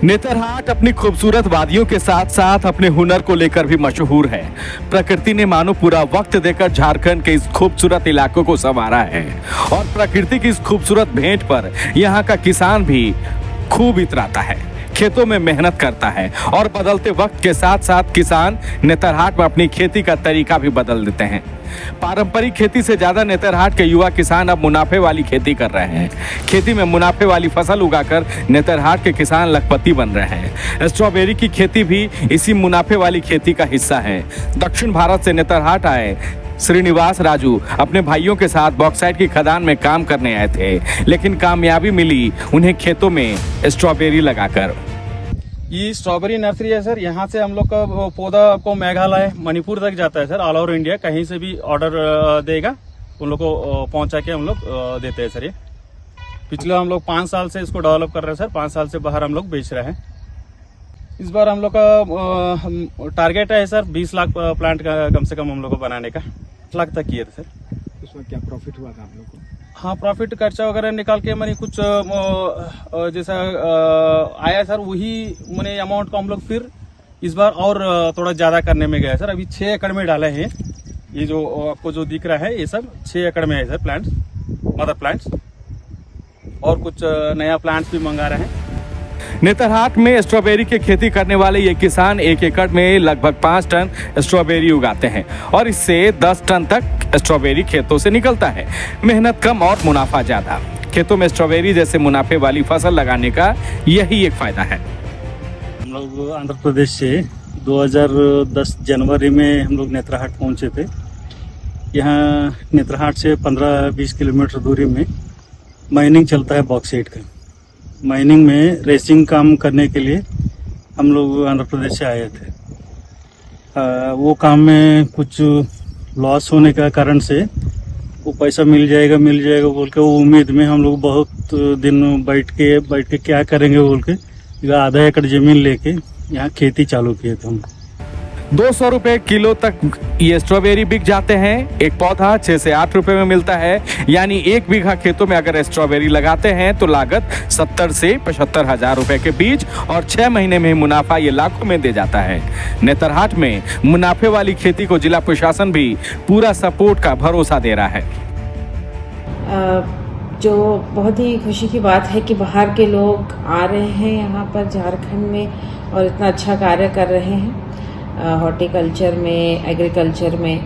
नेतरहाट अपनी खूबसूरत वादियों के साथ साथ अपने हुनर को लेकर भी मशहूर है। प्रकृति ने मानो पूरा वक्त देकर झारखंड के इस खूबसूरत इलाकों को संवारा है और प्रकृति की इस खूबसूरत भेंट पर यहाँ का किसान भी खूब इतराता है, खेतों में मेहनत करता है और बदलते वक्त के साथ साथ किसान नेतरहाट में अपनी खेती का तरीका भी बदल देते हैं। पारंपरिक खेती से ज्यादा नेतरहाट के युवा किसान अब मुनाफे वाली खेती कर रहे हैं। खेती में मुनाफे वाली फसल उगाकर नेतरहाट के किसान लखपति बन रहे हैं। स्ट्रॉबेरी की खेती भी इसी मुनाफे वाली खेती का हिस्सा है। दक्षिण भारत से नेतरहाट आए श्रीनिवास राजू अपने भाइयों के साथ बॉक्साइट की खदान में काम करने आए थे, लेकिन कामयाबी मिली उन्हें खेतों में स्ट्रॉबेरी लगाकर। ये स्ट्रॉबेरी नर्सरी है सर। यहाँ से हम लोग का पौधा आपको मेघालय मणिपुर तक जाता है सर। ऑल ओवर इंडिया कहीं से भी ऑर्डर देगा उन लोग को पहुँचा के हम लोग देते हैं सर। ये पिछले हम लोग 5 साल से इसको डेवलप कर रहे हैं सर। 5 साल से बाहर हम लोग बेच रहे हैं। इस बार हम लोग का टारगेट है सर 20 लाख प्लांट का कम से कम हम लोग को बनाने का। 8 लाख तक किए थे सर। उसमें क्या प्रॉफिट हुआ था आप लोग को? हाँ, प्रॉफिट खर्चा वगैरह निकाल के मैंने कुछ जैसा आया सर, वही मैंने अमाउंट को हम लोग फिर इस बार और थोड़ा ज्यादा करने में गया सर। अभी 6 एकड़ में डाले हैं। ये जो आपको जो दिख रहा है ये सब 6 एकड़ में है सर प्लांट्स, मदर प्लांट्स, और कुछ नया प्लांट्स भी मंगा रहे हैं। नेतरहाट में स्ट्रॉबेरी की खेती करने वाले ये किसान 1 एकड़ में लगभग 5 टन स्ट्रॉबेरी उगाते हैं और इससे 10 टन तक स्ट्रॉबेरी खेतों से निकलता है। मेहनत कम और मुनाफा ज्यादा। खेतों में स्ट्रॉबेरी जैसे मुनाफे वाली फसल लगाने का यही एक फायदा है। हम लोग आंध्र प्रदेश से 2010 जनवरी में हम लोग नेतरहाट पहुंचे थे। यहाँ नेतरहाट से 15-20 किलोमीटर दूरी में माइनिंग चलता है बॉक्साइट का। माइनिंग में रेसिंग काम करने के लिए हम लोग आंध्र प्रदेश से आए थे। वो काम में कुछ लॉस होने का कारण से वो पैसा मिल जाएगा बोल के वो उम्मीद में हम लोग बहुत दिन बैठ के क्या करेंगे बोल के आधा एकड़ जमीन लेके यहाँ खेती चालू किए थे हम। 200 रुपए किलो तक ये स्ट्रॉबेरी बिक जाते हैं। एक पौधा 6 से 8 रुपए में मिलता है, यानी 1 बीघा खेतों में अगर स्ट्रॉबेरी लगाते हैं तो लागत 70 से 75 हजार रुपए के बीच और 6 महीने में मुनाफा ये लाखों में दे जाता है। नेतरहाट में मुनाफे वाली खेती को जिला प्रशासन भी पूरा सपोर्ट का भरोसा दे रहा है। जो बहुत ही खुशी की बात है कि बाहर के लोग आ रहे हैं यहाँ पर झारखंड में और इतना अच्छा कार्य कर रहे हैं हॉर्टिकल्चर में, एग्रीकल्चर में।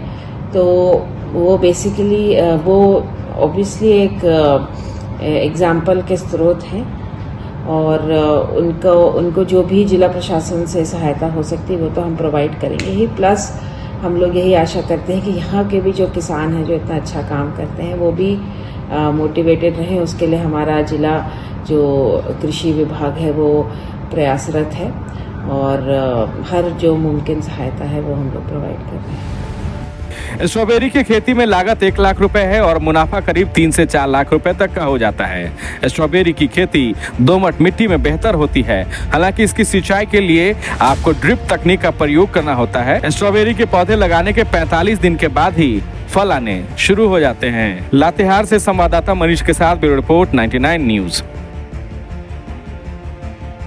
तो वो बेसिकली वो ऑब्वियसली एक एग्जाम्पल के स्रोत हैं और उनको जो भी जिला प्रशासन से सहायता हो सकती है वो तो हम प्रोवाइड करेंगे ही। प्लस हम लोग यही आशा करते हैं कि यहाँ के भी जो किसान हैं जो इतना अच्छा काम करते हैं वो भी मोटिवेटेड रहें। उसके लिए हमारा जिला जो कृषि विभाग है वो प्रयासरत है और हर जो मुमकिन सहायता है वो हम लोग प्रोवाइड कर रहे हैं। स्ट्रॉबेरी की खेती में लागत 1 लाख रुपए है और मुनाफा करीब 3 से 4 लाख रुपए तक का हो जाता है। स्ट्रॉबेरी की खेती दोमट मिट्टी में बेहतर होती है। हालांकि इसकी सिंचाई के लिए आपको ड्रिप तकनीक का प्रयोग करना होता है। स्ट्रॉबेरी के पौधे लगाने के 45 दिन के बाद ही फल आने शुरू हो जाते हैं। लातेहार से संवाददाता मनीष के साथ ब्यूरो रिपोर्ट 99 न्यूज।